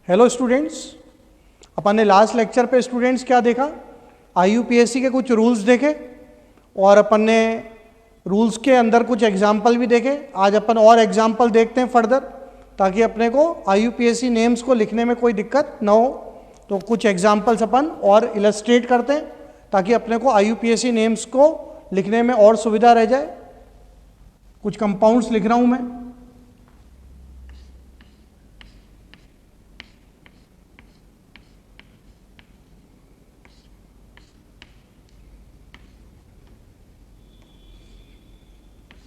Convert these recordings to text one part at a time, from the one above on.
Hello students, अपन ने last lecture पे students क्या देखा? आईयूपीएससी के कुछ रूल्स देखे और अपन ने रूल्स के अंदर कुछ एग्जाम्पल भी देखे। आज अपन और एग्जाम्पल देखते हैं फर्दर, ताकि अपने को आईयूपीएससी नेम्स को लिखने में कोई दिक्कत ना हो। तो कुछ एग्जाम्पल्स अपन और इलस्ट्रेट करते हैं ताकि अपने को आईयूपीएससी नेम्स को लिखने में और सुविधा रह जाए। कुछ कंपाउंड्स लिख रहा हूँ मैं।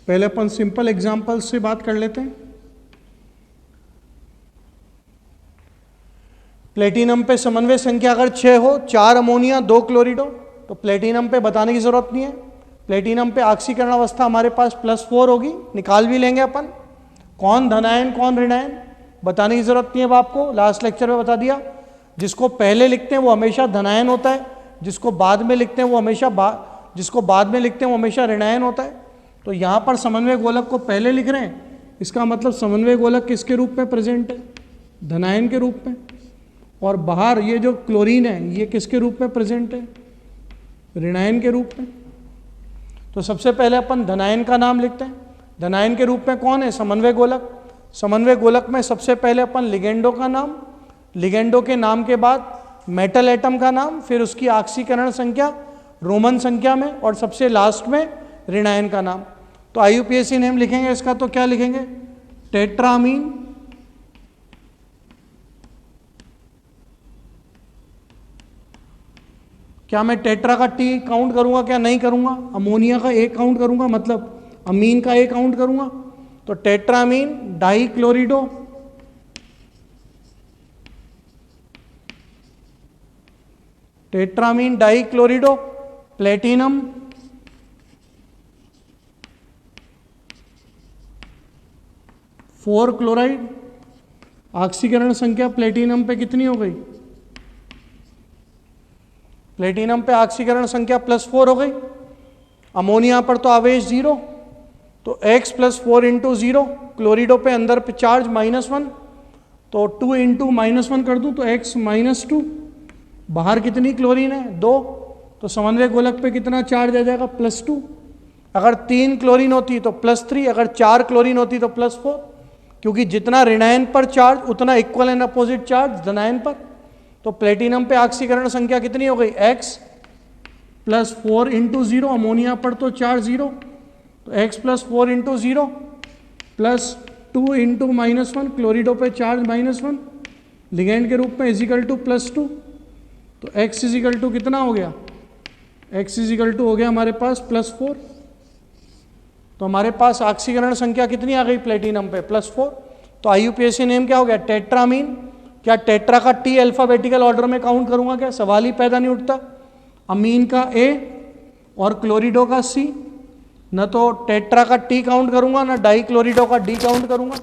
पहले अपन सिंपल एग्जाम्पल से बात कर लेते हैं। प्लेटिनम पे समन्वय संख्या अगर 6 हो, 4 अमोनिया 2 क्लोरिडो, तो प्लेटिनम पे बताने की जरूरत नहीं है। प्लेटिनम पे ऑक्सीकरण अवस्था हमारे पास +4 होगी, निकाल भी लेंगे अपन। कौन धनायन कौन ऋणायन बताने की जरूरत नहीं है, अब आपको लास्ट लेक्चर में बता दिया। जिसको पहले लिखते हैं वो हमेशा धनायन होता है, जिसको बाद में लिखते हैं वो हमेशा ऋणायन होता है। तो यहाँ पर समन्वय गोलक को पहले लिख रहे हैं, इसका मतलब समन्वय गोलक किसके रूप में प्रेजेंट है? धनायन के रूप में। और बाहर ये जो क्लोरीन है ये किसके रूप में प्रेजेंट है? ऋणायन के रूप में। तो सबसे पहले अपन धनायन का नाम लिखते हैं। धनायन के रूप में कौन है? समन्वय गोलक। समन्वय गोलक में सबसे पहले अपन लिगेंडो का नाम, लिगेंडो के नाम के बाद मेटल एटम का नाम, फिर उसकी ऑक्सीकरण संख्या रोमन संख्या में, और सबसे लास्ट में ऋणायन का नाम। तो आईयूपीएससी नेम लिखेंगे इसका, तो क्या लिखेंगे? टेट्रामीन। क्या मैं टेट्रा का टी काउंट करूंगा? क्या नहीं करूंगा? अमोनिया का ए काउंट करूंगा, मतलब अमीन का ए काउंट करूंगा। तो tetrammine dichlorido, tetrammine dichlorido platinum, four chloride. ऑक्सीकरण संख्या प्लेटिनम पे कितनी हो गई? प्लेटिनम पे ऑक्सीकरण संख्या +4 हो गई। अमोनिया पर तो आवेश 0, तो X + 4 × 0। क्लोरिडो पे अंदर पे चार्ज -1, तो 2 × -1 कर दूं तो X -2। बाहर कितनी क्लोरीन है? 2। तो समन्वय गोलक पे कितना चार्ज आ जाएगा? +2। अगर 3 क्लोरीन होती तो +3, अगर 4 क्लोरीन होती तो +4, क्योंकि जितना ऋणायन पर चार्ज उतना इक्वल एंड अपोजिट चार्ज धनायन पर। तो प्लेटिनम पे ऑक्सीकरण संख्या कितनी हो गई? X + 4 × 0। अमोनिया पर तो चार्ज 0, तो X + 4 × 0 + 2 × -1। क्लोरिडो पे चार्ज -1 लिगेंड के रूप में +2। तो X = कितना हो गया? X = हो गया हमारे पास +4। तो हमारे पास ऑक्सीकरण संख्या कितनी आ गई प्लेटिनम पे? +4। तो आईयूपीएससी नेम क्या हो गया? टेट्रामीन। क्या टेट्रा का टी अल्फाबेटिकल ऑर्डर में काउंट करूंगा क्या? सवाल ही पैदा नहीं उठता। अमीन का ए और क्लोरिडो का सी, न तो टेट्रा का टी काउंट करूंगा ना डाई क्लोरिडो का डी काउंट करूंगा।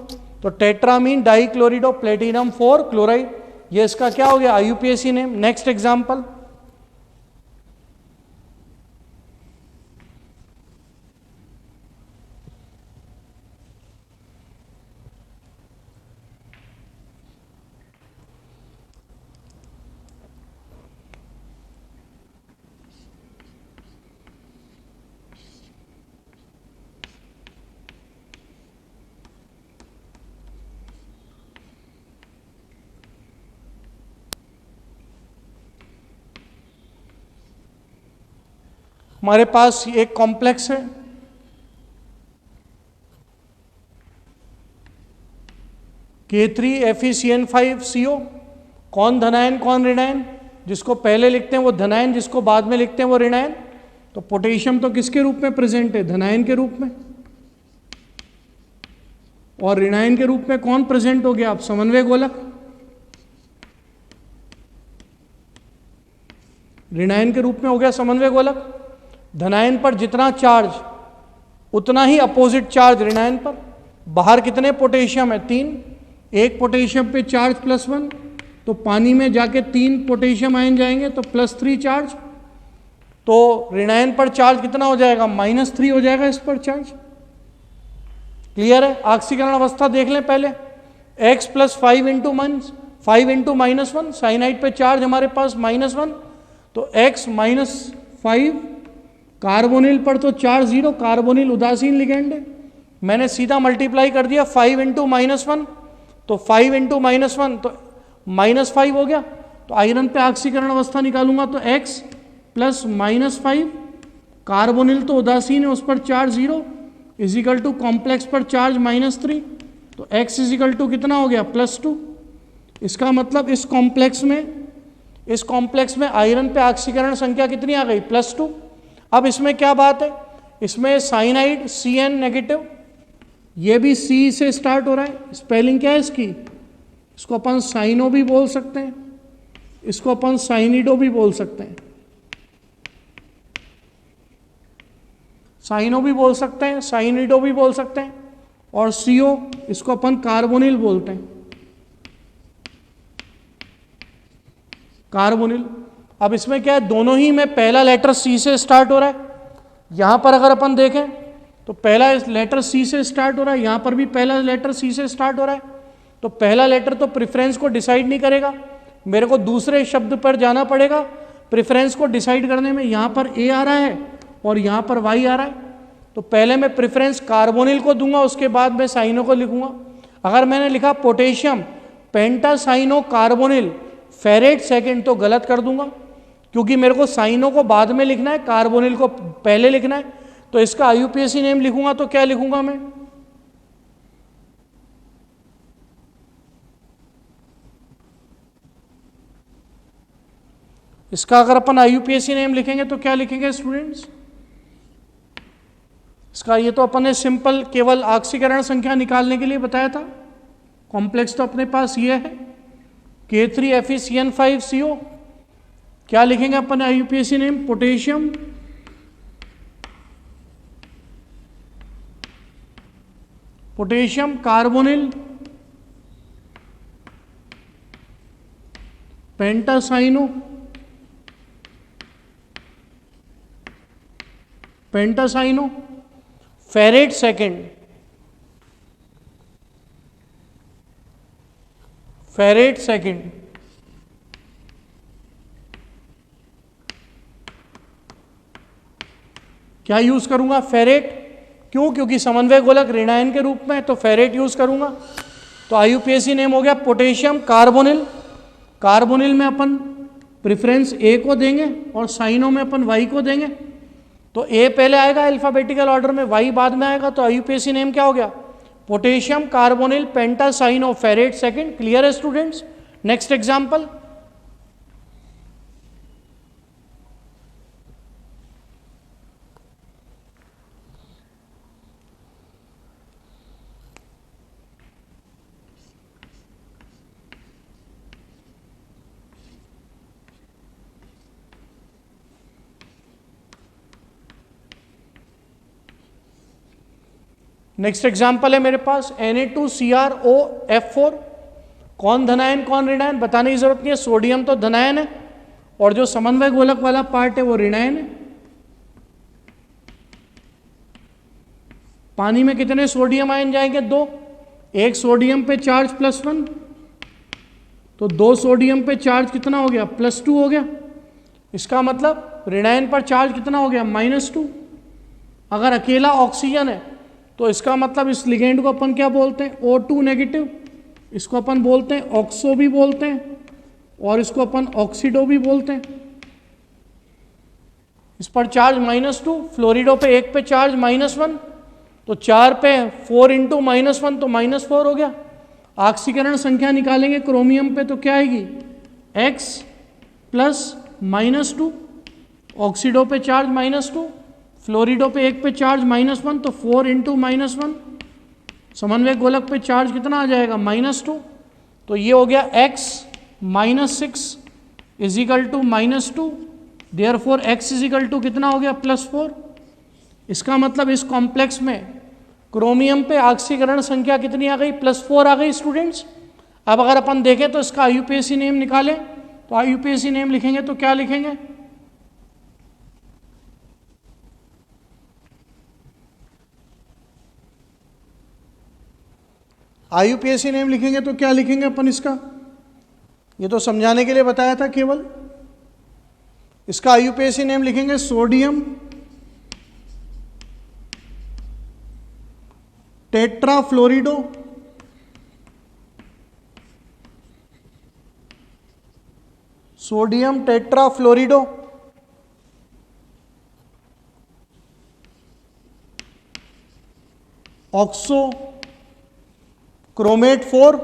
तो tetrammine dichlorido platinum 4 chloride, ये इसका क्या हो गया? आईयूपीएससी नेम। Next example. हमारे पास एक कॉम्प्लेक्स है, K3FeCN5CO। कौन धनायन कौन ऋणायन? जिसको पहले लिखते हैं वो धनायन, जिसको बाद में लिखते हैं वो ऋणायन। तो पोटेशियम तो किसके रूप में प्रेजेंट है? धनायन के रूप में। और ऋणायन के रूप में कौन प्रेजेंट हो गया? आप समन्वय गोलक। ऋणायन के रूप में हो गया समन्वय गोलक। धनायन पर जितना चार्ज उतना ही अपोजिट चार्ज ऋणायन पर। बाहर कितने पोटेशियम है? 3। एक पोटेशियम पे चार्ज +1, तो पानी में जाके 3 पोटेशियम आयन जाएंगे तो +3 चार्ज। तो ऋणायन पर चार्ज कितना हो जाएगा? -3 हो जाएगा इस पर चार्ज। क्लियर है? ऑक्सीकरण अवस्था देख लें पहले। X + 5 × 5 इंटू -1, साइनाइड पे चार्ज हमारे पास -1, तो x -5, कार्बोनिल पर तो चार्ज 0, कार्बोनिल उदासीन लिगेंड है, मैंने सीधा मल्टीप्लाई कर दिया 5 इंटू -1, तो 5 इंटू -1 तो -5 हो गया, तो आयरन पे ऑक्सीकरण अवस्था निकालूंगा तो x प्लस -5, कार्बोनिल तो उदासीन है उस पर चार्ज 0, इजिकल टू कॉम्प्लेक्स पर चार्ज -3, तो x इजिकल टू कितना हो गया +2। इसका मतलब इस कॉम्प्लेक्स में आयरन पे ऑक्सीकरण संख्या कितनी आ गई +2। अब इसमें क्या बात है, इसमें साइनाइड Cn नेगेटिव, ये भी C से स्टार्ट हो रहा है, स्पेलिंग क्या है इसकी, इसको अपन साइनो भी बोल सकते हैं, इसको अपन साइनिडो भी बोल सकते हैं, साइनो भी बोल सकते हैं, साइनिडो भी बोल सकते हैं, और CO इसको अपन कार्बोनिल बोलते हैं, कार्बोनिल। अब इसमें क्या है, दोनों ही में पहला लेटर C से स्टार्ट हो रहा है, यहां पर अगर अपन देखें तो पहला लेटर C से स्टार्ट हो रहा है, यहां पर भी पहला लेटर C से स्टार्ट हो रहा है, तो पहला लेटर तो प्रेफरेंस को डिसाइड नहीं करेगा, मेरे को दूसरे शब्द पर जाना पड़ेगा प्रेफरेंस को डिसाइड करने में। यहां पर A आ रहा है और यहां पर Y आ रहा है, तो पहले मैं प्रेफरेंस कार्बोनिल को दूंगा, उसके बाद मैं साइनो को लिखूंगा। अगर मैंने लिखा पोटेशियम पेंटासाइनो कार्बोनिल फेरेट सेकेंड तो गलत कर दूंगा, क्योंकि मेरे को साइनो को बाद में लिखना है, कार्बोनिल को पहले लिखना है, तो इसका IUPAC नेम लिखूंगा तो क्या लिखूंगा मैं, इसका अगर अपन IUPAC नेम लिखेंगे तो क्या लिखेंगे स्टूडेंट्स, इसका ये तो अपन ने सिंपल केवल ऑक्सीकरण संख्या निकालने के लिए बताया था, कॉम्प्लेक्स तो अपने पास ये है K3FeCN5CO, क्या लिखेंगे अपन IUPAC name, potassium carbonyl pentacyano ferrate second, क्या यूज करूंगा, फेरेट, क्यों, क्योंकि समन्वय गोलक ऋणायन के रूप में, तो फेरेट यूज करूंगा। तो IUPAC नेम हो गया पोटेशियम कार्बोनिल, कार्बोनिल में अपन प्रेफरेंस A को देंगे और साइनो में अपन Y को देंगे, तो A पहले आएगा अल्फाबेटिकल ऑर्डर में, Y बाद में आएगा, तो IUPAC नेम क्या हो गया, potassium carbonyl pentacyano ferrate second. Clear है स्टूडेंट्स। नेक्स्ट एग्जाम्पल, है मेरे पास Na2CrOF4, कौन धनायन कौन ऋणायन बताने की जरूरत नहीं है, सोडियम तो धनायन है और जो समन्वय गोलक वाला पार्ट है वो ऋणायन है। पानी में कितने सोडियम आयन जाएंगे, 2, एक सोडियम पे चार्ज +1, तो 2 सोडियम पे चार्ज कितना हो गया, +2 हो गया। इसका मतलब ऋणायन पर चार्ज कितना हो गया, -2। अगर अकेला ऑक्सीजन है तो इसका मतलब इस लिगेंड को अपन क्या बोलते हैं, O2 नेगेटिव, इसको अपन बोलते हैं ऑक्सो भी बोलते हैं और इसको अपन ऑक्सीडो भी बोलते हैं। इस पर चार्ज -2, फ्लोरिडो पे 1 पे चार्ज -1, तो 4 पे 4 इंटू -1 तो -4 हो गया। ऑक्सीकरण संख्या निकालेंगे क्रोमियम पे तो क्या आएगी, X प्लस -2, ऑक्सीडो पे चार्ज -2, फ्लोरिडो पे 1 पे चार्ज -1, तो 4 इंटू -1, समन्वय गोलक पे चार्ज कितना आ जाएगा, -2, तो ये हो गया x -6 is equal to -2, therefore x is equal to कितना हो गया, +4। इसका मतलब इस कॉम्प्लेक्स में क्रोमियम पे ऑक्सीकरण संख्या कितनी आ गई, +4 आ गई स्टूडेंट्स। अब अगर अपन देखें तो इसका IUPAC नेम निकालें, तो IUPAC नेम लिखेंगे तो क्या लिखेंगे, IUPAC नेम लिखेंगे तो क्या लिखेंगे अपन इसका, ये तो समझाने के लिए बताया था केवल। इसका आईयूपीएसी नेम लिखेंगे सोडियम टेट्राफ्लोरिडो, सोडियम टेट्राफ्लोरिडो। ऑक्सो क्रोमेट 4,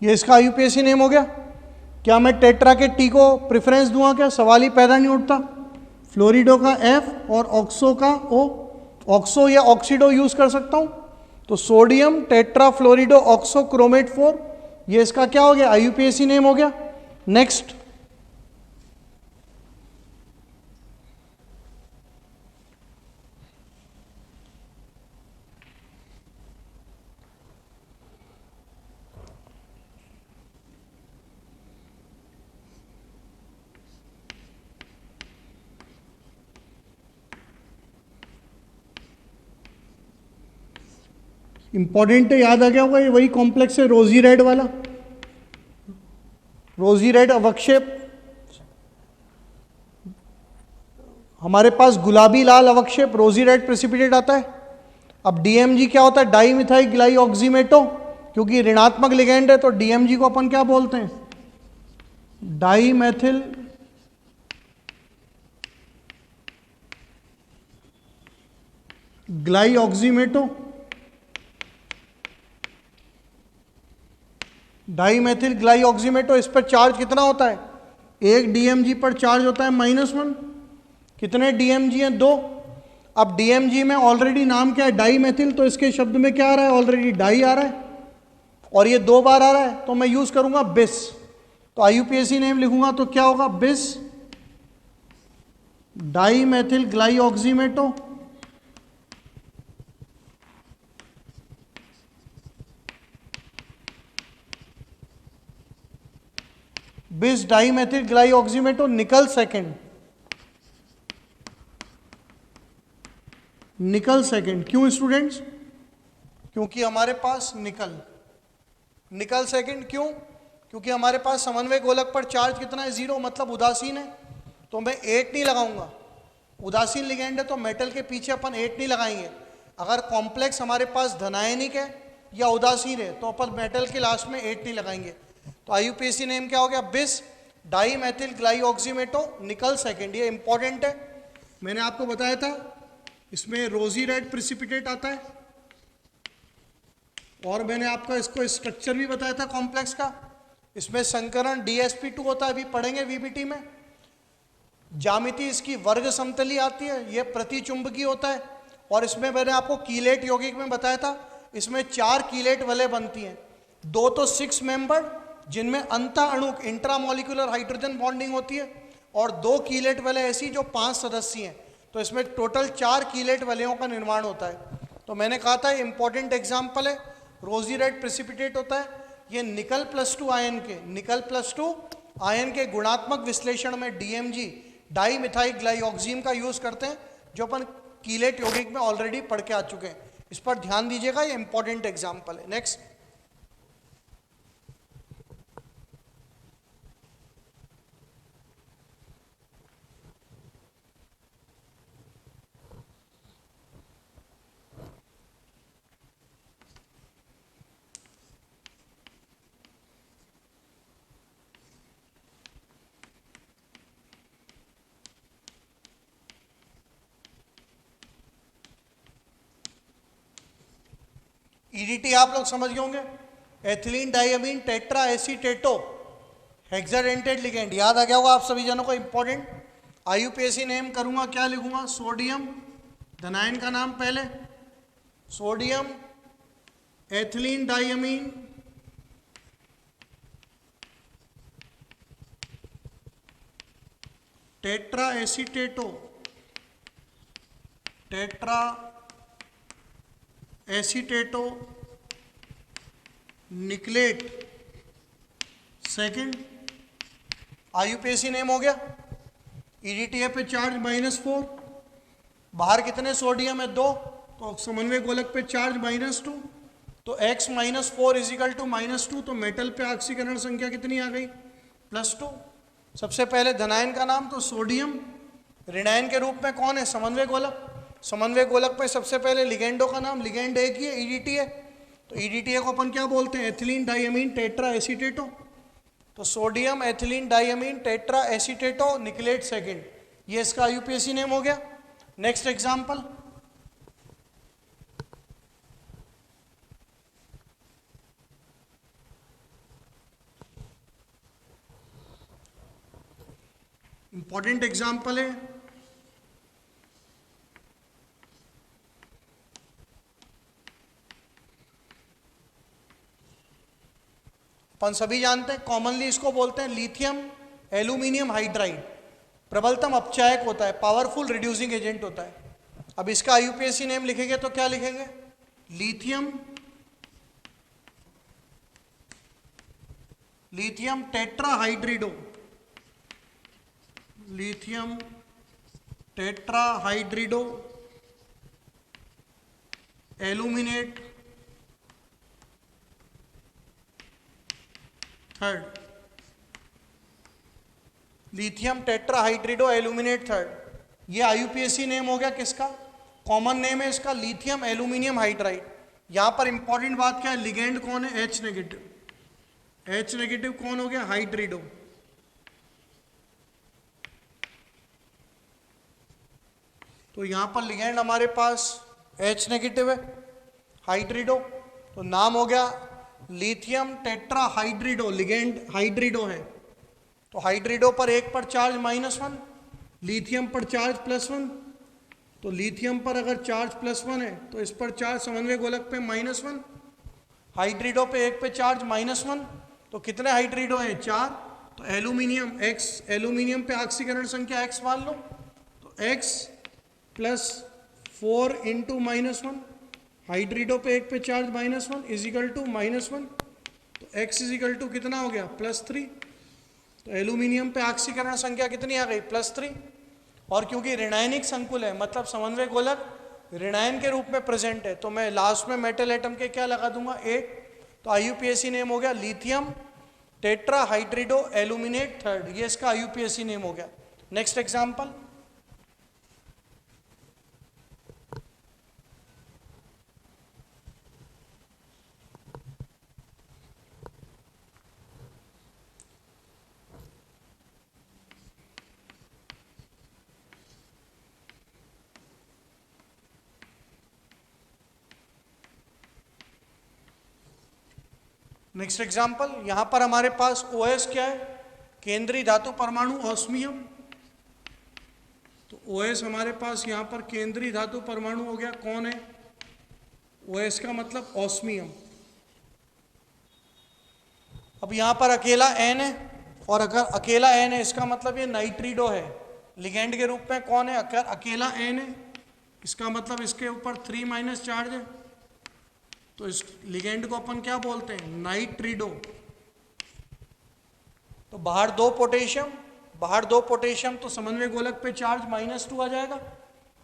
ये इसका आईयूपीएसी नेम हो गया। क्या मैं टेट्रा के टी को प्रेफरेंस दूंगा? क्या सवाल ही पैदा नहीं उठता। फ्लोरिडो का एफ और ऑक्सो का ओ, ऑक्सो या ऑक्सीडो यूज कर सकता हूं। तो सोडियम टेट्रा फ्लोरिडो ऑक्सो क्रोमेट 4, ये इसका क्या हो गया? आईयूपीएसी नेम हो गया। नेक्स्ट, इंपॉर्टेंट है, याद आ गया होगा। ये वही कॉम्प्लेक्स है रोजी रेड वाला, रोजी रेड अवक्षेप। हमारे पास गुलाबी लाल अवक्षेप रोजी रेड प्रेसिपिटेट आता है। अब डीएमजी क्या होता है? डाई मिथाइल ग्लाइऑक्सीमेटो, क्योंकि ऋणात्मक लिगेंड है तो डीएमजी को अपन क्या बोलते हैं? डाई मैथिल ग्लाइऑक्सीमेटो। डाई मैथिल ग्लाइऑक्सीमेटो, इस पर चार्ज कितना होता है? एक डीएमजी पर चार्ज होता है -1। कितने डीएमजी हैं? 2। अब डीएमजी में ऑलरेडी नाम क्या है? डाई मैथिल, तो इसके शब्द में क्या आ रहा है? ऑलरेडी डाई आ रहा है और ये 2 बार आ रहा है, तो मैं यूज करूंगा बिस। तो आईयूपीएसी नेम लिखूंगा तो क्या होगा? बिस डाई मैथिल ग्लाइऑक्सीमेटो। बिस डाई मैथिल ग्लाइऑक्सीमेटो निकल सेकेंड, निकल सेकेंड। क्यों स्टूडेंट्स? क्योंकि हमारे पास निकल सेकेंड क्यों? क्योंकि हमारे पास समन्वय गोलक पर चार्ज कितना है? 0, मतलब उदासीन है। तो मैं 8 नहीं लगाऊंगा। उदासीन लिगेंड है तो मेटल के पीछे अपन 8 नहीं लगाएंगे। अगर कॉम्प्लेक्स हमारे पास धनायनिक है या उदासीन है तो अपन मेटल के लास्ट में 8 नहीं लगाएंगे। तो आईयूपीएसी नेम क्या हो गया? बिस डाई मैथिल ग्लाइऑक्सीमेटो निकल सेकेंड। ये इंपॉर्टेंट है, मैंने आपको बताया था। इसमें रोजी रेड प्रिसिपिटेट आता है और मैंने आपको इसको स्ट्रक्चर भी बताया था कॉम्प्लेक्स का। इसमें संकरण DsP2 होता है, अभी पढ़ेंगे वीबीटी में। ज्यामिति इसकी वर्ग समतली आती है, यह प्रतिचुंबकीय होता है। और इसमें मैंने आपको कीलेट यौगिक में बताया था, इसमें 4 कीलेट वलय बनती हैं। 2 तो 6 मेंबर जिनमें अंतः अणुक इंट्रामोलिकुलर हाइड्रोजन बॉन्डिंग होती है, और 2 कीलेट वलय ऐसी जो 5 सदस्य हैं। तो इसमें टोटल 4 कीलेट वलयों का निर्माण होता है। तो मैंने कहा था इंपॉर्टेंट एग्जाम्पल है, रोजी रेड प्रेसिपिटेट होता है। ये निकल +2 आयन के गुणात्मक विश्लेषण में डीएमजी डाई मिथाइल ग्लाइऑक्सीम का यूज करते हैं, जो अपन कीलेट यौगिक में ऑलरेडी पढ़ के आ चुके हैं। इस पर ध्यान दीजिएगा, ये इंपॉर्टेंट एग्जाम्पल है। नेक्स्ट, ईडीटी आप लोग समझ गए होंगे। Ethylene diamine tetra एसीटेटो hexadentate ligand, याद आ गया होगा आप सभी जनों को। इंपॉर्टेंट आईयूपीएसी नेम करूंगा, क्या लिखूंगा? सोडियम, धनायन का नाम पहले, sodium ethylene diamine tetra acetato, tetra acetato nickelate second. IUPAC name हो गया। EDTA पे चार्ज -4, बाहर कितने सोडियम है 2, तो समन्वय गोलक पे चार्ज -2, तो x -4 इजिकल टू -2, तो मेटल पे ऑक्सीकरण संख्या कितनी आ गई +2। सबसे पहले धनायन का नाम तो सोडियम, ऋणायन के रूप में कौन है समन्वय गोलक, समन्वय गोलक पे सबसे पहले लिगेंडो का नाम, लिगेंड एक ही है EDTA, तो EDTA को अपन क्या बोलते हैं एथिलीन डाइअमीन टेट्रा एसीटेटो, तो sodium ethylene diamine tetra acetato nickelate second, ये इसका IUPAC नेम हो गया। नेक्स्ट एग्जांपल, इंपॉर्टेंट एग्जांपल है अपन सभी जानते हैं, कॉमनली इसको बोलते हैं लिथियम एल्यूमिनियम हाइड्राइड, प्रबलतम अपचायक होता है, पावरफुल रिड्यूसिंग एजेंट होता है। अब इसका IUPAC नेम लिखेंगे तो क्या लिखेंगे, lithium tetrahydrido, lithium tetrahydrido aluminate third, lithium tetrahydrido aluminate third, ये IUPAC नेम हो गया किसका, कॉमन नेम है इसका लिथियम एल्यूमिनियम हाइड्राइड। यहां पर इंपॉर्टेंट बात क्या है, लिगेंड कौन है H नेगेटिव, H नेगेटिव कौन हो गया हाइड्रिडो, तो यहां पर लिगेंड हमारे पास H नेगेटिव है हाइड्रिडो, तो नाम हो गया लिथियम टेट्राहाइड्रिडो, लिगेंड हाइड्रिडो है, तो हाइड्रिडो पर एक पर चार्ज -1, लिथियम पर चार्ज +1, तो लिथियम पर अगर चार्ज +1 है तो इस पर चार्ज समन्वय गोलक पे -1, हाइड्रिडो पे एक पे चार्ज -1, तो कितने हाइड्रिडो हैं 4, तो एल्यूमिनियम X, एल्यूमिनियम पे ऑक्सीकरण संख्या X मान लो, तो X +4 इंटू -1, हाइड्रिडो पे एक पे चार्ज -1 इजिकल टू -1, तो X इजिकल टू कितना हो गया +3, तो एल्यूमिनियम पे ऑक्सीकरण संख्या कितनी आ गई +3, और क्योंकि ऋणायनिक संकुल है मतलब समन्वय गोलक ऋणायन के रूप में प्रेजेंट है, तो मैं लास्ट में मेटल एटम के क्या लगा दूंगा 8, तो IUPAC नेम हो गया लिथियम टेट्राहाइड्रिडो एल्यूमिनेट थर्ड, ये इसका IUPAC नेम हो गया। नेक्स्ट एग्जांपल, नेक्स्ट एग्जाम्पल, यहां पर हमारे पास OS क्या है, केंद्रीय धातु परमाणु ऑस्मियम, तो OS हमारे पास यहां पर केंद्रीय धातु परमाणु हो गया, कौन है OS का मतलब ऑस्मियम। अब यहां पर अकेला N है, और अगर अकेला N है इसका मतलब ये नाइट्रिडो है, लिगेंड के रूप में कौन है, अगर अकेला N है इसका मतलब इसके ऊपर 3- चार्ज है, तो इस लिगेंड को अपन क्या बोलते हैं नाइट्रिडो। तो बाहर 2 पोटेशियम, तो समन्वय गोलक पे चार्ज -2 आ जाएगा,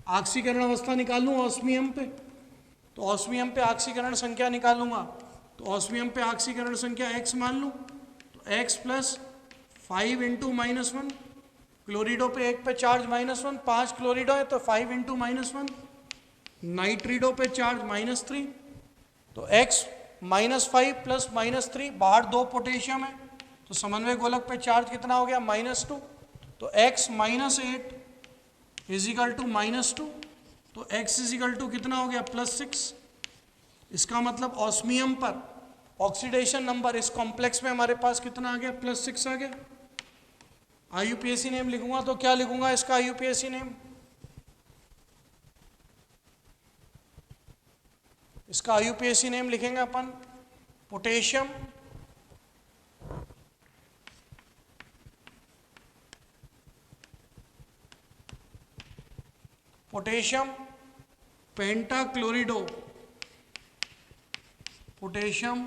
ऑक्सीकरण अवस्था निकालूं ऑस्मियम पे, तो ऑस्मियम पे ऑक्सीकरण संख्या निकालूंगा, तो ऑस्मियम पे ऑक्सीकरण संख्या X मान लूं, तो X +5 इंटू -1, क्लोरिडो पे एक पे चार्ज -1, 5 क्लोरिडो है तो 5 इंटू -1, नाइट्रिडो पे चार्ज -3, तो X -5 + -3, बाहर 2 पोटेशियम है, तो समन्वय गोलक पे चार्ज कितना हो गया -2, तो X -8 इजिकल टू -2, तो X इजिकल टू कितना हो गया +6, इसका मतलब ऑस्मियम पर ऑक्सीडेशन नंबर इस कॉम्प्लेक्स में हमारे पास कितना आ गया +6 आ गया। IUPAC नेम लिखूंगा तो क्या लिखूंगा इसका IUPAC नेम, इसका IUPAC नेम लिखेंगे अपन पोटेशियम पेंटाक्लोरिडो, पोटेशियम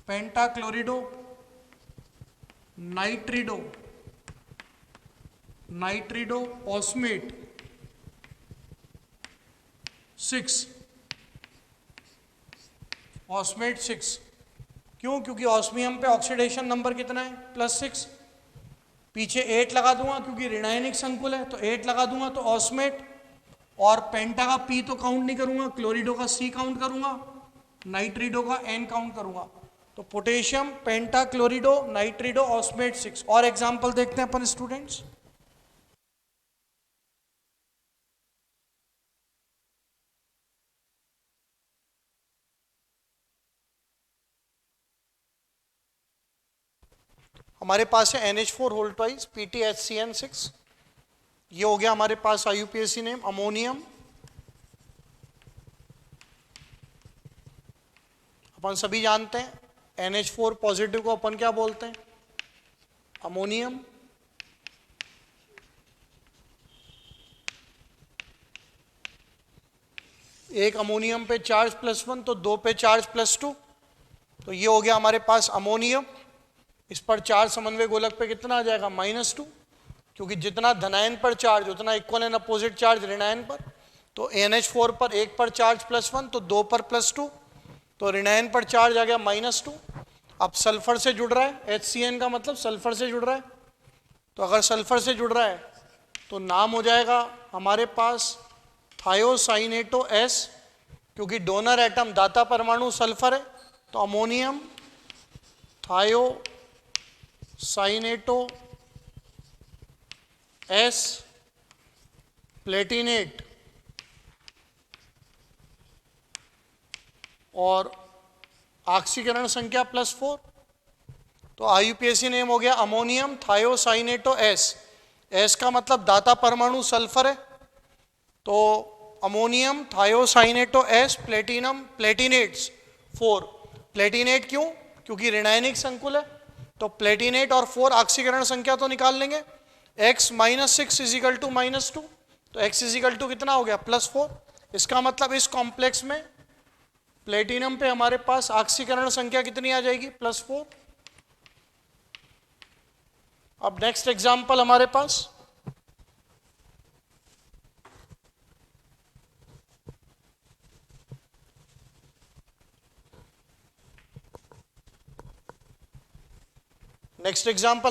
पेंटाक्लोरिडो नाइट्रिडो नाइट्रिडो ऑस्मेट 6, ऑस्मेट 6। क्यों? क्योंकि ऑस्मियम पे ऑक्सीडेशन नंबर कितना है? +6। पीछे 8 लगा दूंगा क्योंकि ऋणायनिक संकुल है, तो 8 लगा दूंगा तो ऑस्मेट। और पेंटा का P तो काउंट नहीं करूंगा, क्लोरिडो का C काउंट करूंगा, नाइट्रिडो का N काउंट करूंगा। तो पोटेशियम पेंटा क्लोरिडो नाइट्रिडो ऑस्मेट 6। और एग्जाम्पल देखते हैं अपन स्टूडेंट्स। हमारे पास है NH4 होल ट्वाइस PTHCN6। ये हो गया हमारे पास IUPAC नेम। अमोनियम, अपन सभी जानते हैं NH4 पॉजिटिव को अपन क्या बोलते हैं? अमोनियम। एक अमोनियम पे चार्ज +1 तो 2 पे चार्ज +2, तो ये हो गया हमारे पास अमोनियम। इस पर चार्ज समन्वय गोलक पे कितना आ जाएगा? -2, क्योंकि जितना धनायन पर चार्ज उतना इक्वल एंड अपोजिट चार्ज ऋणायन पर। तो NH4 पर 1 पर चार्ज +1 तो 2 पर +2, तो ऋणायन पर चार्ज आ गया -2। अब सल्फर से जुड़ रहा है, HCN का मतलब सल्फर से जुड़ रहा है, तो अगर सल्फर से जुड़ रहा है तो नाम हो जाएगा हमारे पास थायोसाइनेटो S, क्योंकि डोनर एटम दाता परमाणु सल्फर है, तो अमोनियम थायोसाइनेटो S प्लेटिनेट। और ऑक्सीकरण संख्या +4, तो IUPAC नेम हो गया अमोनियम थायोसाइनेटो S। S का मतलब दाता परमाणु सल्फर है, तो अमोनियम थायोसाइनेटो S प्लेटिनेट्स 4। प्लेटिनेट क्यों? क्योंकि ऋणायनिक संकुल है, तो प्लेटिनेट और 4 ऑक्सीकरण संख्या तो निकाल लेंगे। x - 6 = -2, तो x = कितना हो गया? +4। इसका मतलब इस कॉम्प्लेक्स में प्लेटिनम पे हमारे पास ऑक्सीकरण संख्या कितनी आ जाएगी? +4। अब नेक्स्ट एग्जांपल हमारे पास,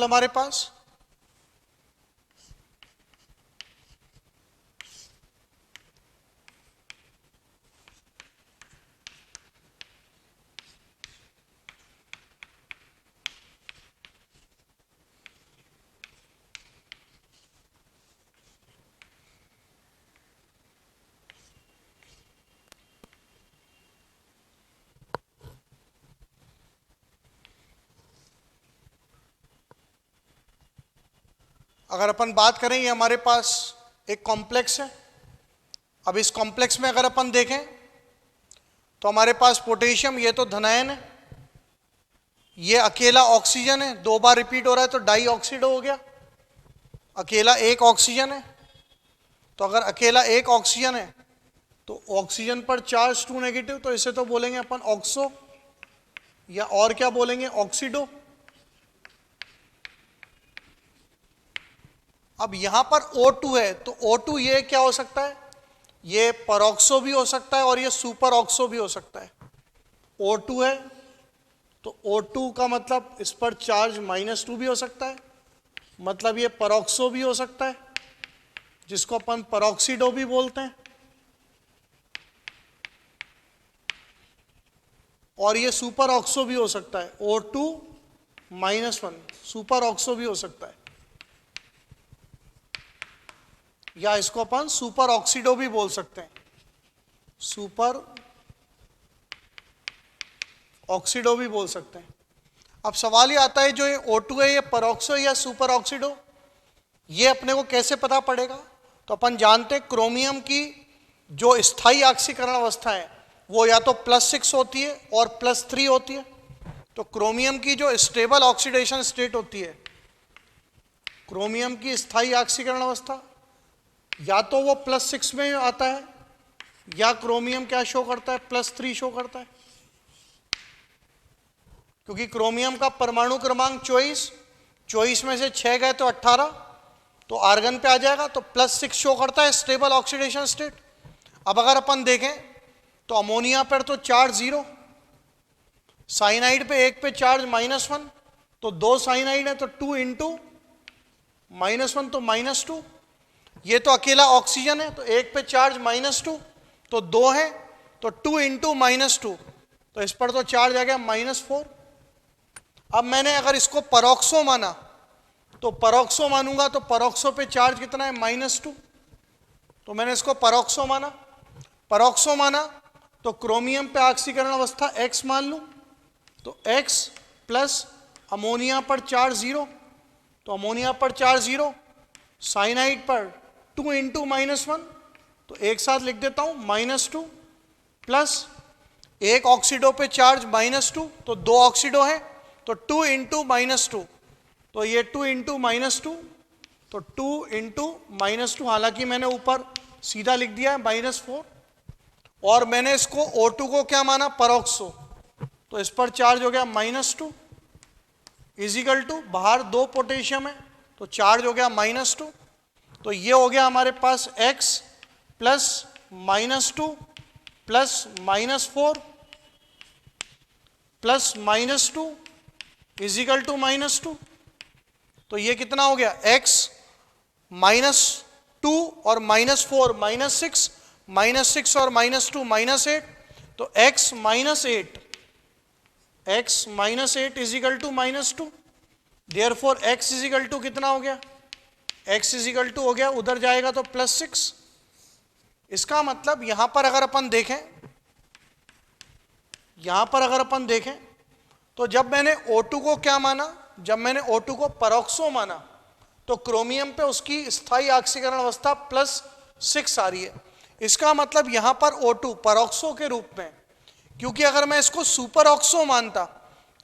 हमारे पास अगर अपन बात करें, ये हमारे पास एक कॉम्प्लेक्स है। अब इस कॉम्प्लेक्स में अगर अपन देखें तो हमारे पास पोटेशियम, ये तो धनायन है, ये अकेला ऑक्सीजन है, 2 बार रिपीट हो रहा है तो डाई ऑक्सीडो हो गया। अकेला एक ऑक्सीजन है, तो अगर अकेला एक ऑक्सीजन है तो ऑक्सीजन पर चार्ज 2 नेगेटिव, तो इसे तो बोलेंगे अपन ऑक्सो, या और क्या बोलेंगे? ऑक्सीडो। अब यहां पर O2 है, तो O2 ये क्या हो सकता है? ये परऑक्सो भी हो सकता है और ये सुपर ऑक्सो भी हो सकता है। O2 है तो O2 का मतलब इस पर चार्ज -2 भी हो सकता है, मतलब ये परऑक्सो भी हो सकता है, जिसको अपन परऑक्सीडो भी बोलते हैं, और ये सुपर ऑक्सो भी हो सकता है। O2 -1 सुपर ऑक्सो भी हो सकता है, या इसको अपन सुपर ऑक्सीडो भी बोल सकते हैं, सुपर ऑक्सीडो भी बोल सकते हैं। अब सवाल ये आता है, जो ये O2 है, ये परऑक्सो या सुपर ऑक्सीडो, ये अपने को कैसे पता पड़ेगा? तो अपन जानते हैं क्रोमियम की जो स्थायी ऑक्सीकरण अवस्था है वो या तो +6 होती है और +3 होती है। तो क्रोमियम की जो स्टेबल ऑक्सीडेशन स्टेट होती है, क्रोमियम की स्थायी ऑक्सीकरण अवस्था, या तो वो +6 में आता है, या क्रोमियम क्या शो करता है? +3 शो करता है, क्योंकि क्रोमियम का परमाणु क्रमांक 24 में से 6 गए तो 18, तो आर्गन पे आ जाएगा, तो +6 शो करता है स्टेबल ऑक्सीडेशन स्टेट। अब अगर अपन देखें तो अमोनिया पर तो चार्ज 0, साइनाइड पे 1 पे चार्ज -1, तो 2 साइनाइड है तो 2 इंटू -1 तो -2। ये तो अकेला ऑक्सीजन है तो 1 पे चार्ज -2 तो 2 है, तो 2 इंटू -2, तो इस पर तो चार्ज आ गया -4। अब मैंने अगर इसको परऑक्सो माना तो परऑक्सो मानूंगा तो परऑक्सो पे चार्ज कितना है -2, तो मैंने इसको परऑक्सो माना। परऑक्सो माना तो क्रोमियम पे ऑक्सीकरण अवस्था X मान लूं, तो X प्लस अमोनिया पर चार्ज 0, तो अमोनिया पर चार्ज 0, साइनाइड पर 2 इंटू -1, तो एक साथ लिख देता हूं -2 प्लस एक ऑक्सीडो पे चार्ज -2, तो 2 ऑक्सीडो है तो 2 इंटू -2, तो ये 2 इंटू -2, तो 2 इंटू -2, हालांकि मैंने ऊपर सीधा लिख दिया है -4, और मैंने इसको O2 को क्या माना, परऑक्सो, तो इस पर चार्ज हो गया -2 इजिकल टू बाहर 2 पोटेशियम है तो चार्ज हो गया -2, तो ये हो गया हमारे पास X plus -2 plus -4 plus -2 is equal to -2, तो ये कितना हो गया X -2 और -4 -6, -6 और -2 -8, तो X -8 is equal to -2, therefore X is equal to कितना हो गया, X इजिकल टू हो गया, उधर जाएगा तो +6। इसका मतलब यहां पर अगर अपन देखें, तो जब मैंने O2 को क्या माना, जब मैंने O2 को परऑक्सो माना तो क्रोमियम पे उसकी स्थायी ऑक्सीकरण अवस्था +6 आ रही है। इसका मतलब यहां पर O2 परऑक्सो के रूप में, क्योंकि अगर मैं इसको सुपर ऑक्सो मानता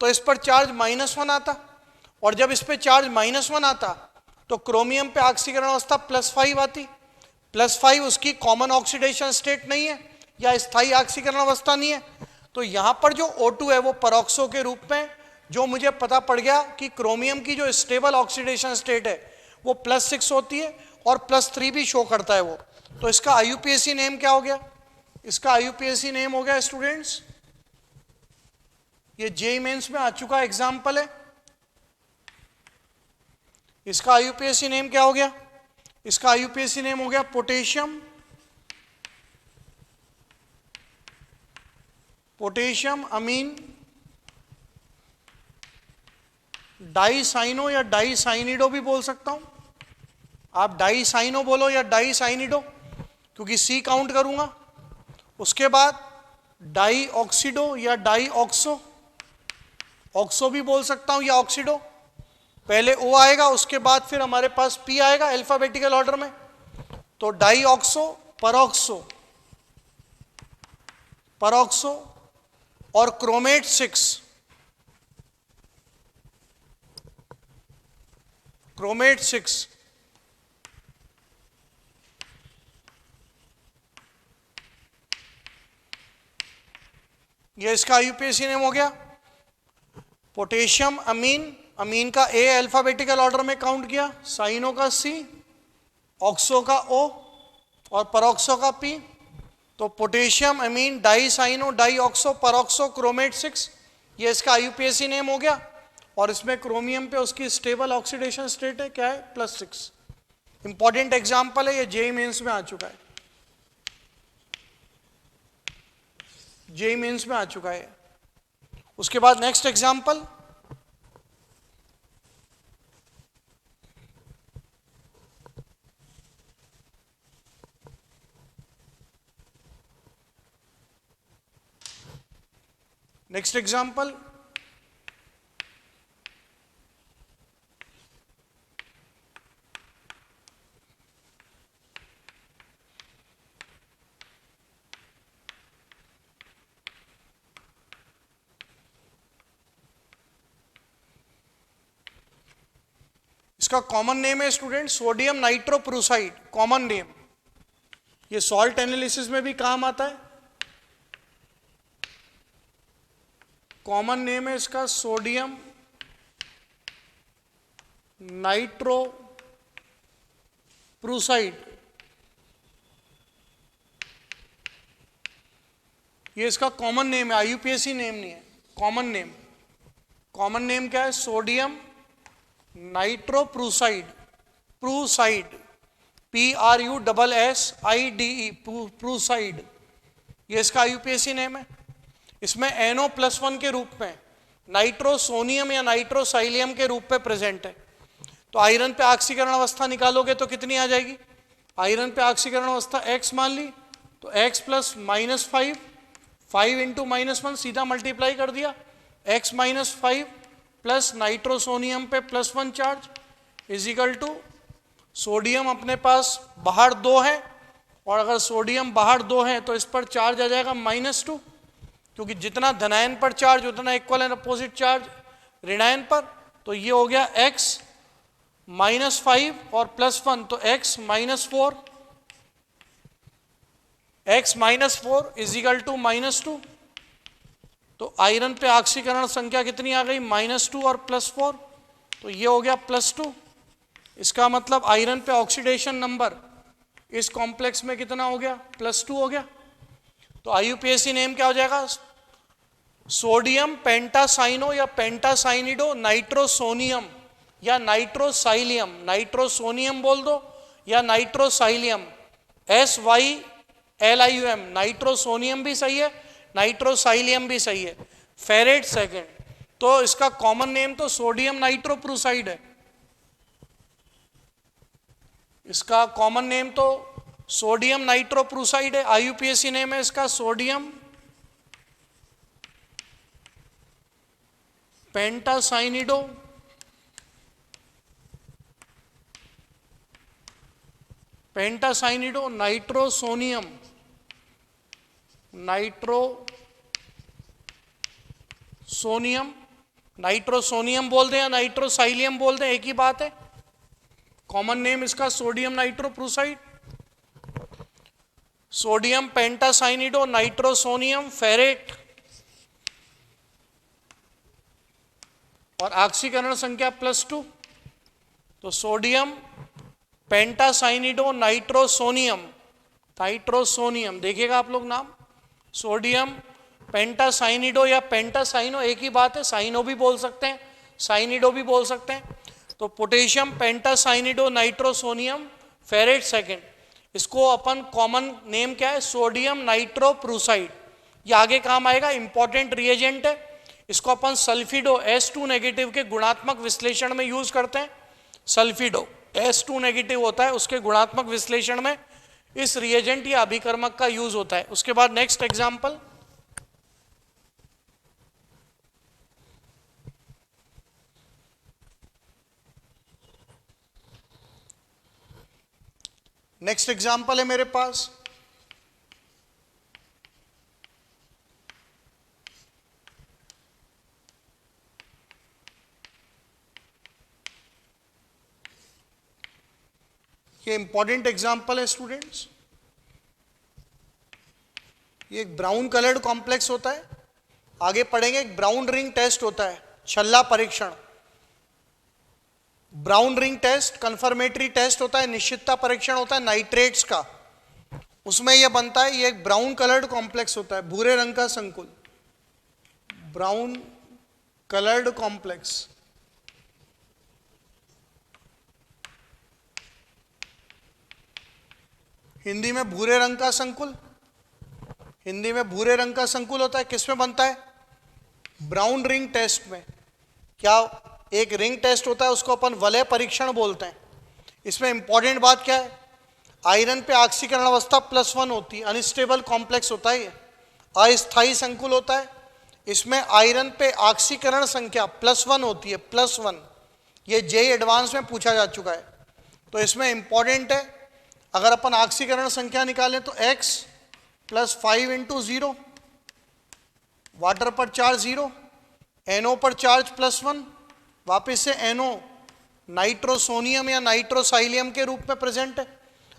तो इस पर चार्ज -1 आता, और जब इस पर चार्ज -1 आता तो क्रोमियम पे ऑक्सीकरण अवस्था +5 आती। +5 उसकी कॉमन ऑक्सीडेशन स्टेट नहीं है या स्थायी ऑक्सीकरण अवस्था नहीं है, तो यहां पर जो O2 है वो परऑक्सो के रूप में, जो मुझे पता पड़ गया कि क्रोमियम की जो स्टेबल ऑक्सीडेशन स्टेट है वो +6 होती है और +3 भी शो करता है वो। तो इसका IUPAC नेम क्या हो गया, इसका IUPAC नेम हो गया स्टूडेंट्स, ये जेईई मेंस में आ चुका एग्जाम्पल है, इसका IUPAC नेम क्या हो गया, इसका IUPAC नेम हो गया पोटेशियम अमीन डाइसाइनो या डाइसाइनिडो भी बोल सकता हूं, आप डाइसाइनो बोलो या डाइसाइनिडो, क्योंकि C काउंट करूंगा। उसके बाद डाइऑक्सीडो या डाइऑक्सो, ऑक्सो भी बोल सकता हूं या ऑक्सीडो, पहले O आएगा उसके बाद फिर हमारे पास P आएगा अल्फाबेटिकल ऑर्डर में, तो डाइऑक्सो, परऑक्सो और क्रोमेट 6, ये इसका IUPAC नेम हो गया। पोटेशियम अमीन का A अल्फाबेटिकल ऑर्डर में काउंट किया, साइनो का C, ऑक्सो का O और परऑक्सो का P, तो पोटेशियम अमीन डाइसाइनो डाइऑक्सो परऑक्सो क्रोमेट 6, ये इसका IUPAC नेम हो गया, और इसमें क्रोमियम पे उसकी स्टेबल ऑक्सीडेशन स्टेट है क्या है, +6। इंपॉर्टेंट एग्जाम्पल है, ये जेईई मेंस में आ चुका है, जेईई मेंस में आ चुका है। उसके बाद नेक्स्ट एग्जाम्पल, इसका कॉमन नेम है student sodium nitroprusside, common name, ये सॉल्ट एनालिसिस में भी काम आता है। कॉमन नेम है इसका सोडियम नाइट्रो प्रूसाइड, ये इसका कॉमन नेम है, आईयूपीएसी नेम नहीं है, कॉमन नेम। कॉमन नेम क्या है? सोडियम नाइट्रोप्रूसाइड, प्रूसाइड, PRUSSIDE, प्रूसाइड, ये इसका आईयूपीएसी नेम है। इसमें NO+1 के रूप में नाइट्रोसोनियम या नाइट्रोसाइलियम के रूप में प्रेजेंट है। तो आयरन पे ऑक्सीकरण अवस्था निकालोगे तो कितनी आ जाएगी? आयरन पे ऑक्सीकरण अवस्था X मान ली, तो X प्लस -5, 5 इंटू -1 सीधा मल्टीप्लाई कर दिया, X -5 प्लस नाइट्रोसोनियम पे +1 charge is equal to sodium अपने पास बाहर 2 है, और अगर सोडियम बाहर 2 है तो इस पर चार्ज आ जाएगा -2, क्योंकि जितना धनायन पर चार्ज उतना इक्वल एंड अपोजिट चार्ज ऋणायन पर। तो ये हो गया X -5 और +1, तो X -4, X -4 is equal to -2। तो आयरन पे ऑक्सीकरण संख्या कितनी आ गई? -2 और +4, तो ये हो गया +2। इसका मतलब आयरन पे ऑक्सीडेशन नंबर इस कॉम्प्लेक्स में कितना हो गया? +2 हो गया। तो आईयूपीएसी नेम क्या हो जाएगा? सोडियम पेंटासाइनो या पेंटासाइनिडो नाइट्रोसोनियम या नाइट्रोसाइलियम, नाइट्रोसोनियम बोल दो या नाइट्रोसाइलियम, SYLIUM, नाइट्रोसोनियम भी सही है, नाइट्रोसाइलियम भी सही है, फेरेट सेकेंड। तो इसका कॉमन नेम तो सोडियम नाइट्रोप्रूसाइड है, इसका कॉमन नेम तो सोडियम नाइट्रोप्रूसाइड है। आईयूपीएसी नेम है इसका सोडियम पेंटासाइनिडो नाइट्रोसोनियम, नाइट्रोसोनियम बोल दें या नाइट्रोसाइलियम बोल दें, एक ही बात है। कॉमन नेम इसका सोडियम नाइट्रोप्रूसाइड, सोडियम पेंटासाइनिडो नाइट्रोसोनियम फेरेट, और ऑक्सीकरण संख्या +2। तो सोडियम पेंटासाइनिडो नाइट्रोसोनियम, नाइट्रोसोनियम देखिएगा आप लोग नाम, सोडियम पेंटासाइनिडो या पेंटासाइनो एक ही बात है, साइनो भी बोल सकते हैं, साइनिडो भी बोल सकते हैं। तो पोटेशियम पेंटासाइनिडो नाइट्रोसोनियम फेरेट सेकेंड, इसको अपन कॉमन नेम क्या है? सोडियम नाइट्रोप्रूसाइड। ये आगे काम आएगा, इंपॉर्टेंट रिएजेंट है। इसको अपन सल्फिडो S2 नेगेटिव के गुणात्मक विश्लेषण में यूज करते हैं। सल्फिडो S2 नेगेटिव होता है, उसके गुणात्मक विश्लेषण में इस रिएजेंट या अभिकर्मक का यूज होता है। उसके बाद नेक्स्ट एग्जांपल, नेक्स्ट एग्जांपल है मेरे पास, ये इंपॉर्टेंट एग्जांपल है स्टूडेंट्स। ये एक ब्राउन कलर्ड कॉम्प्लेक्स होता है, आगे पढ़ेंगे। एक ब्राउन रिंग टेस्ट होता है, छल्ला परीक्षण। Brown ring test confirmatory test होता है, निश्चितता परीक्षण होता है नाइट्रेट्स का। उसमें यह बनता है, ये एक ब्राउन कलर्ड कॉम्प्लेक्स होता है, भूरे रंग का संकुल, ब्राउन कलर्ड कॉम्प्लेक्स। हिंदी में भूरे रंग का संकुल, हिंदी में भूरे रंग का संकुल होता है। किसमें बनता है? ब्राउन रिंग टेस्ट में। क्या एक रिंग टेस्ट होता है, उसको अपन वलय परीक्षण बोलते हैं। इसमें इंपॉर्टेंट बात क्या है? आयरन पे ऑक्सीकरण अवस्था +1 होती है, अनस्टेबल कॉम्प्लेक्स होता है, ये अस्थायी संकुल होता है। इसमें आयरन पे ऑक्सीकरण संख्या +1 होती है, +1। ये जेईई एडवांस में पूछा जा चुका है। तो इसमें इंपॉर्टेंट है, अगर अपन ऑक्सीकरण संख्या निकालें तो X + 5 × 0, वाटर पर चार्ज 0, NO पर चार्ज +1, वापस से NO नाइट्रोसोनियम या नाइट्रोसाइलियम के रूप में प्रेजेंट है।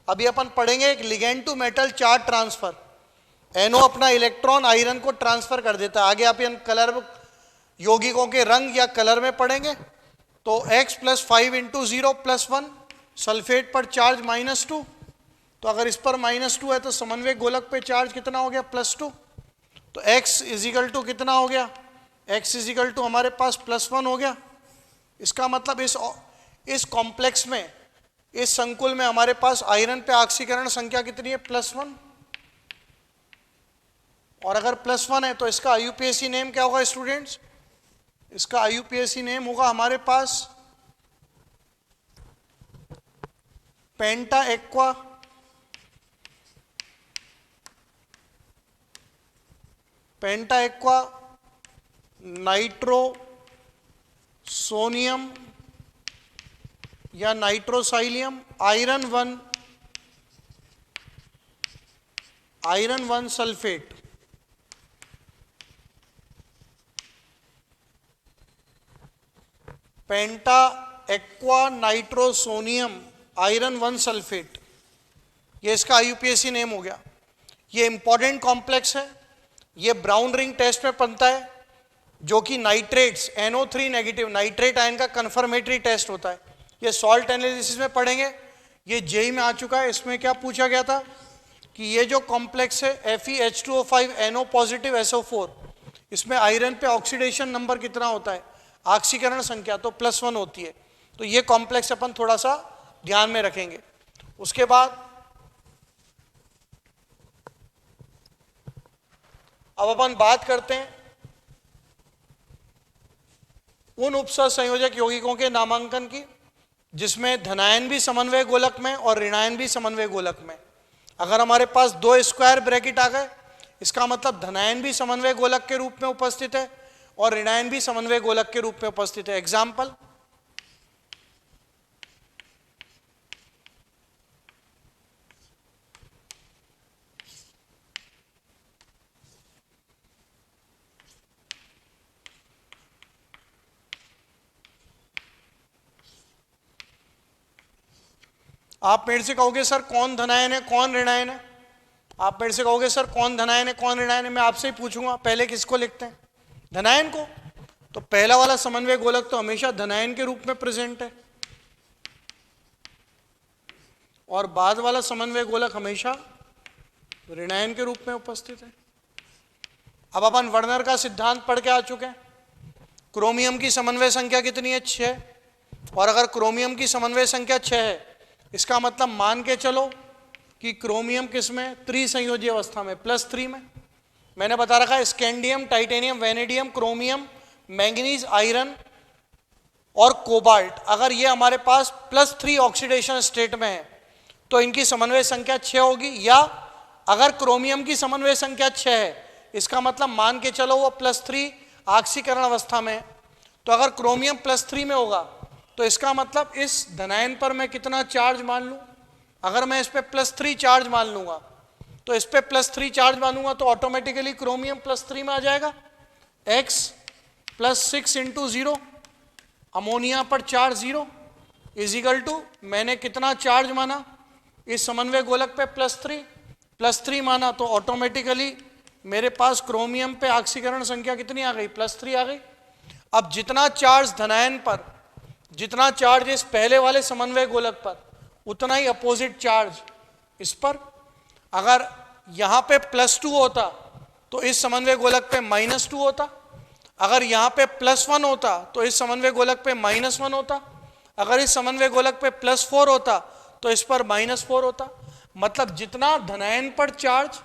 अभी अपन पढ़ेंगे एक ligand to metal charge transfer. NO अपना इलेक्ट्रॉन आयरन को ट्रांसफर कर देता है। आगे आप कलर यौगिकों के रंग या कलर में पढ़ेंगे। तो X + 5 × 0 +1, सल्फेट पर चार्ज -2, तो अगर इस पर -2 है तो समन्वय गोलक पे चार्ज कितना हो गया, +2। तो x इजिकल टू कितना हो गया, x इजिकल टू हमारे पास +1 हो गया। इसका मतलब इस कॉम्प्लेक्स में, इस संकुल में हमारे पास आयरन पे ऑक्सीकरण संख्या कितनी है, +1। और अगर +1 है तो इसका आईयूपीएसी नेम क्या होगा स्टूडेंट्स, इसका आईयूपीएसी नेम होगा हमारे पास पेंटा एक्वा नाइट्रो सोनियम या नाइट्रोसाइलियम आयरन 1 सल्फेट। पेंटा एक्वा नाइट्रोसोनियम आयरन 1 सल्फेट, ये इसका आईयूपीएसी नेम हो गया। ये इंपॉर्टेंट कॉम्प्लेक्स है, ये ब्राउन रिंग टेस्ट में बनता है, जो कि nitrates NO3 negative nitrate ion का कन्फर्मेटरी टेस्ट होता है। ये सॉल्ट एनालिसिस में पढ़ेंगे, ये जेई में आ चुका है। इसमें क्या पूछा गया था कि ये जो कॉम्प्लेक्स है FeH2O5 NO पॉजिटिव SO4, इसमें आयरन पे ऑक्सीडेशन नंबर कितना होता है, ऑक्सीकरण संख्या, तो +1 होती है। तो ये कॉम्प्लेक्स अपन थोड़ा सा ध्यान में रखेंगे। उसके बाद अब अपन बात करते हैं उन उपसर्ग संयोजक यौगिकों के नामांकन की, जिसमें धनायन भी समन्वय गोलक में और ऋणायन भी समन्वय गोलक में। अगर हमारे पास 2 स्क्वायर ब्रैकेट आ गए, इसका मतलब धनायन भी समन्वय गोलक के रूप में उपस्थित है और ऋणायन भी समन्वय गोलक के रूप में उपस्थित है। एग्जाम्पल, आप मेरे से कहोगे सर कौन धनायन है कौन ऋणायन है, आप मेरे से कहोगे सर कौन धनायन है कौन ऋणायन है, मैं आपसे ही पूछूंगा पहले किसको लिखते हैं, धनायन को। तो पहला वाला समन्वय गोलक तो हमेशा धनायन के रूप में प्रेजेंट है और बाद वाला समन्वय गोलक हमेशा ऋणायन के रूप में उपस्थित है। अब अपन वर्नर का सिद्धांत पढ़ के आ चुके हैं। क्रोमियम की समन्वय संख्या कितनी है, 6। और अगर क्रोमियम की समन्वय संख्या 6 है, इसका मतलब मान के चलो कि क्रोमियम किस में, त्रिसंयोजी अवस्था में, +3 में। मैंने बता रखा है scandium, titanium, vanadium, chromium, manganese, iron और कोबाल्ट, अगर ये हमारे पास +3 ऑक्सीडेशन स्टेट में है तो इनकी समन्वय संख्या 6 होगी। या अगर क्रोमियम की समन्वय संख्या 6 है, इसका मतलब मान के चलो वो +3 ऑक्सीकरण अवस्था में है। तो अगर क्रोमियम +3 में होगा तो इसका मतलब इस धनायन पर मैं कितना चार्ज मान लूं, अगर मैं इस पे +3 चार्ज मान लूंगा तो इस पे +3 चार्ज मानूंगा तो ऑटोमेटिकली क्रोमियम +3 में आ जाएगा। x +6 × 0, अमोनिया पर चार्ज 0 इजिकल टू मैंने कितना चार्ज माना इस समन्वय गोलक पे, +3 माना, तो ऑटोमेटिकली मेरे पास क्रोमियम पे ऑक्सीकरण संख्या कितनी आ गई, +3 आ गई। अब जितना चार्ज धनायन पर, जितना चार्ज इस पहले वाले समन्वय गोलक पर, उतना ही अपोजिट चार्ज इस पर। अगर यहाँ पे +2 होता तो इस समन्वय गोलक पे -2 होता, अगर यहाँ पे +1 होता तो इस समन्वय गोलक पे -1 होता, अगर इस समन्वय गोलक पे +4 होता तो इस पर -4 होता। मतलब जितना धनायन पर चार्ज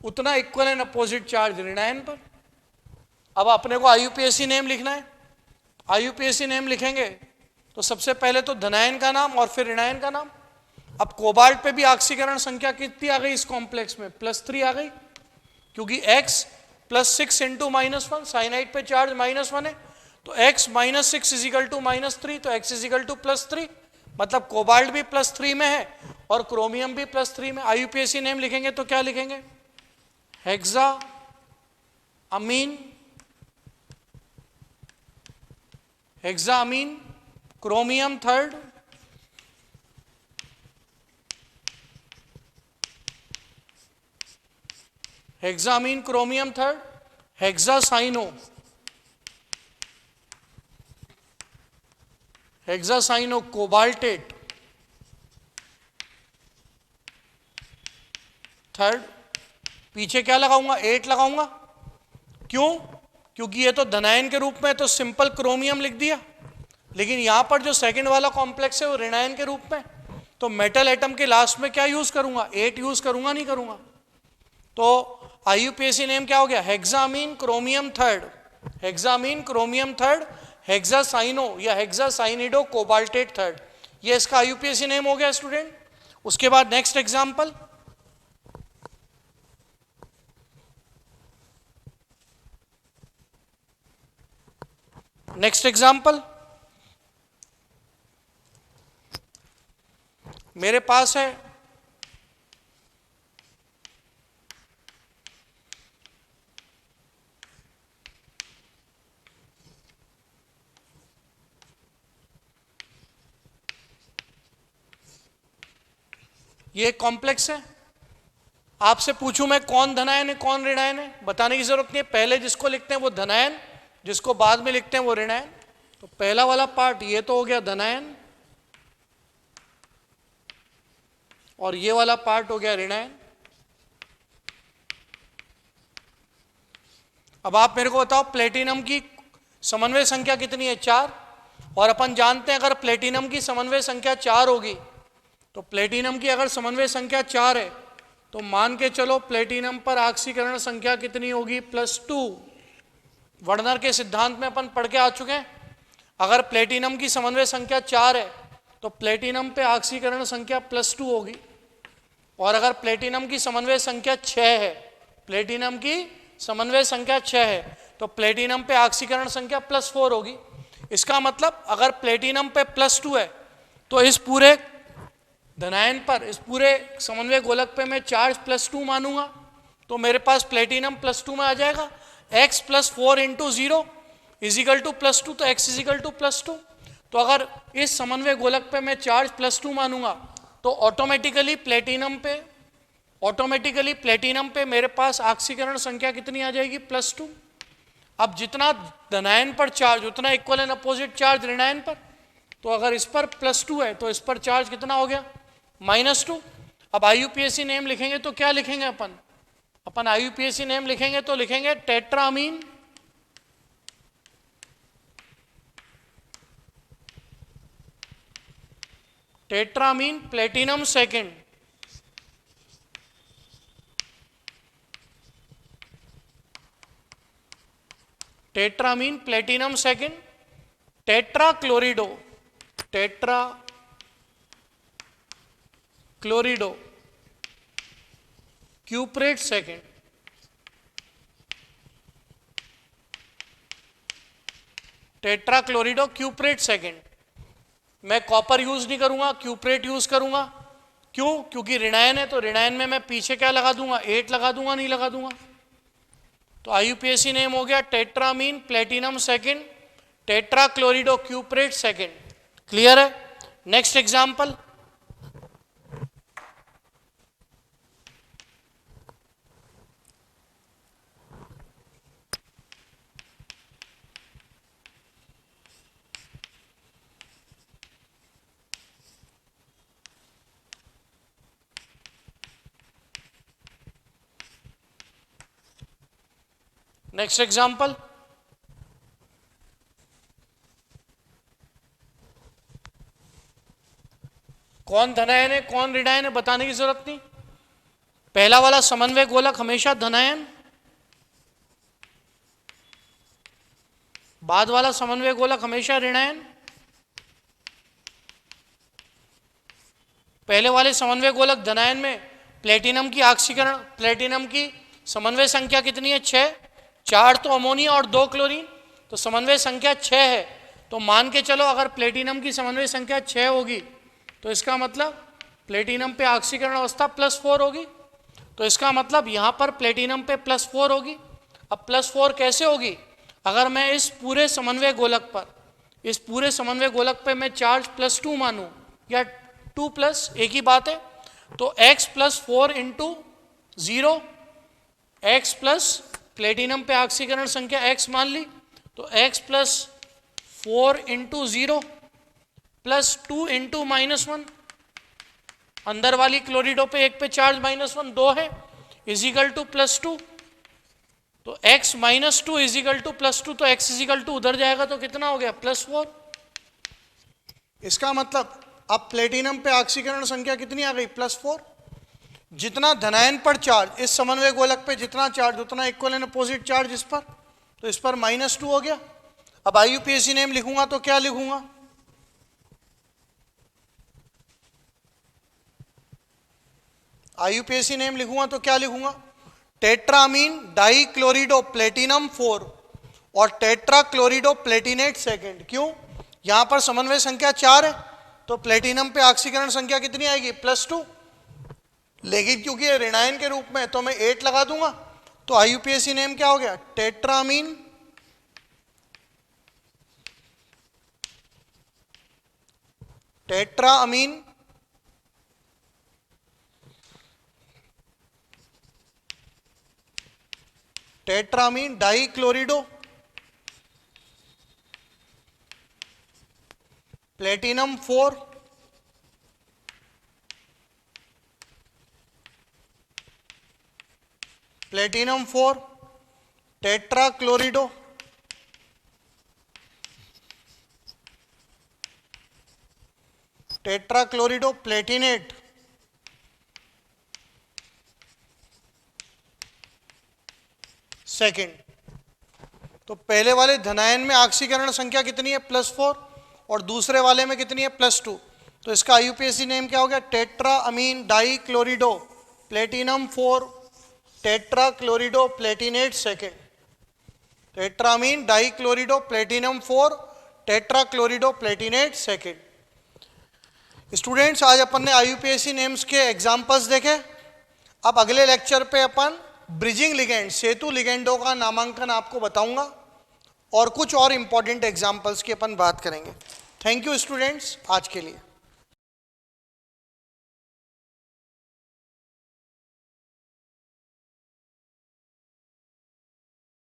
उतना इक्वल एंड अपोजिट चार्ज ऋणायन पर। अब अपने को आईयूपीएसी नेम लिखना है। आईयूपीएसी नेम लिखेंगे तो सबसे पहले तो धनायन का नाम और फिर ऋणायन का नाम। अब कोबाल्ट पे भी ऑक्सीकरण संख्या कितनी आ गई इस कॉम्प्लेक्स में, +3 आ गई, क्योंकि x +6 × -1, साइनाइड पे चार्ज -1 है, तो x -6 = -3, तो x +3, मतलब कोबाल्ट भी +3 में है और क्रोमियम भी +3 में। आईयूपीएसी नेम लिखेंगे तो क्या लिखेंगे, hexa ammine chromium 3rd, hexammine chromium 3rd, hexacyano cobaltate, third, पीछे क्या लगाऊंगा, 8 लगाऊंगा। क्यों? क्योंकि ये तो धनायन के रूप में, तो सिंपल क्रोमियम लिख दिया, लेकिन यहां पर जो सेकंड वाला कॉम्प्लेक्स है वो ऋणायन के रूप में, तो मेटल एटम के लास्ट में क्या यूज करूंगा, 8 यूज करूंगा, नहीं करूंगा। तो आईयूपीएसी नेम क्या हो गया, hexamine chromium third, hexamine chromium third, hexacyano या हेक्सासाइनिडो कोबाल्टेट थर्ड, ये इसका आईयूपीएसी नेम हो गया स्टूडेंट। उसके बाद नेक्स्ट एग्जांपल, नेक्स्ट एग्जांपल मेरे पास है ये कॉम्प्लेक्स है, आपसे पूछूं मैं कौन धनायन है कौन ऋणायन है, बताने की जरूरत नहीं है, पहले जिसको लिखते हैं वो धनायन, जिसको बाद में लिखते हैं वो ऋणायन। तो पहला वाला पार्ट ये तो हो गया धनायन, और ये वाला पार्ट हो गया ऋणायन। अब आप मेरे को बताओ प्लेटिनम की समन्वय संख्या कितनी है, 4, और अपन जानते हैं अगर प्लेटिनम की समन्वय संख्या 4 होगी, तो प्लेटिनम की अगर समन्वय संख्या 4 है तो मान के चलो प्लेटिनम पर ऑक्सीकरण संख्या कितनी होगी, +2। वर्नर के सिद्धांत में अपन पढ़ के आ चुके हैं, अगर प्लेटिनम की समन्वय संख्या 4 है तो प्लेटिनम पे ऑक्सीकरण संख्या +2 होगी, और अगर प्लेटिनम की समन्वय संख्या 6 है, प्लेटिनम की समन्वय संख्या 6 है तो प्लेटिनम पे ऑक्सीकरण संख्या +4 होगी। इसका मतलब अगर प्लेटिनम पे +2 है तो इस पूरे धनायन पर, इस पूरे समन्वय गोलक पे मैं चार्ज +2 मानूंगा, तो मेरे पास प्लेटिनम +2 में आ जाएगा। x + 4 × 0 = +2, तो x = +2। तो अगर इस समन्वय गोलक पे मैं चार्ज +2 मानूंगा तो ऑटोमेटिकली प्लेटिनम पे मेरे पास ऑक्सीकरण संख्या कितनी आ जाएगी, +2। अब जितना धनायन पर चार्ज उतना इक्वल एंड अपोजिट चार्ज ऋणायन पर, तो अगर इस पर +2 है तो इस पर चार्ज कितना हो गया, -2। अब आईयूपीएसी नेम लिखेंगे तो क्या लिखेंगे अपन आईयूपीएसी नेम लिखेंगे तो लिखेंगे tetrammine platinum second, tetrammine platinum second, tetrachlorido cuprate second, tetrachlorido cuprate second. मैं कॉपर यूज नहीं करूंगा, क्यूप्रेट यूज करूंगा। क्यों? क्योंकि ऋणायन है, तो ऋणायन में मैं पीछे क्या लगा दूंगा, 8 लगा दूंगा, नहीं लगा दूंगा। तो आईयूपीएसी नेम हो गया tetrammine platinum second, tetrachlorido cuprate second. Clear है? नेक्स्ट एग्जांपल, कौन धनायन है कौन ऋणायन है बताने की जरूरत नहीं। पहला वाला समन्वय गोलक हमेशा धनायन, बाद वाला समन्वय गोलक हमेशा ऋणायन। पहले वाले समन्वय गोलक धनायन में प्लेटिनम की ऑक्सीकरण, प्लेटिनम की समन्वय संख्या कितनी है, 6, 4 तो अमोनिया और 2 क्लोरीन, तो समन्वय संख्या 6 है। तो मान के चलो अगर प्लेटिनम की समन्वय संख्या 6 होगी तो इसका मतलब प्लेटिनम पे ऑक्सीकरण अवस्था +4 होगी, तो इसका मतलब यहाँ पर प्लेटिनम पे +4 होगी। अब +4 कैसे होगी, अगर मैं इस पूरे समन्वय गोलक पर, इस पूरे समन्वय गोलक पे मैं चार्ज +2 मानूं या 2+ एक ही बात है, तो x + 4 × 0, x प्लस प्लेटिनम पे ऑक्सीकरण संख्या x मान ली, तो x + 4 × 0 + 2 × -1, अंदर वाली क्लोरिडो पे 1 पे चार्ज -1 2 है, इज इक्वल टू +2, तो x minus 2 is equal to +2, तो x इज इक्वल टू उधर जाएगा तो कितना हो गया +4। इसका मतलब अब प्लेटिनम पे ऑक्सीकरण संख्या कितनी आ गई +4। जितना धनायन पर चार्ज इस समन्वय गोलक पे जितना चार्ज उतना इक्वल अपोजिट चार्ज इस पर, तो इस पर -2 हो गया। अब IUPAC नेम लिखूंगा तो क्या लिखूंगा, IUPAC नेम लिखूंगा तो क्या लिखूंगा, टेट्रामीन डाइक्लोरिडो प्लेटिनम 4 और टेट्राक्लोरिडो प्लेटिनेट सेकेंड। क्यों, यहां पर समन्वय संख्या 4 है तो प्लेटिनम पे ऑक्सीकरण संख्या कितनी आएगी +2, लेकिन क्योंकि ये ऋणायन के रूप में तो मैं 8 लगा दूंगा, तो IUPAC नेम क्या हो गया, tetrammine tetrammine tetrammine dichlorido platinum 4 platinum 4 tetrachlorido tetrachlorido platinate second. तो पहले वाले धनायन में ऑक्सीकरण संख्या कितनी है +4 और दूसरे वाले में कितनी है +2, तो इसका IUPAC नेम क्या हो गया, tetraammine dichlorido platinum 4 tetrachlorido platinate second. Tetrammine dichlorido platinum 4 tetrachlorido platinate second. Students, आज अपन ने IUPAC नेम्स के एग्जाम्पल्स देखे। अब अगले लेक्चर पे अपन ब्रिजिंग लिगेंड सेतु लिगेंडों का नामांकन आपको बताऊंगा और कुछ और इंपॉर्टेंट एग्जाम्पल्स की अपन बात करेंगे। थैंक यू स्टूडेंट्स आज के लिए।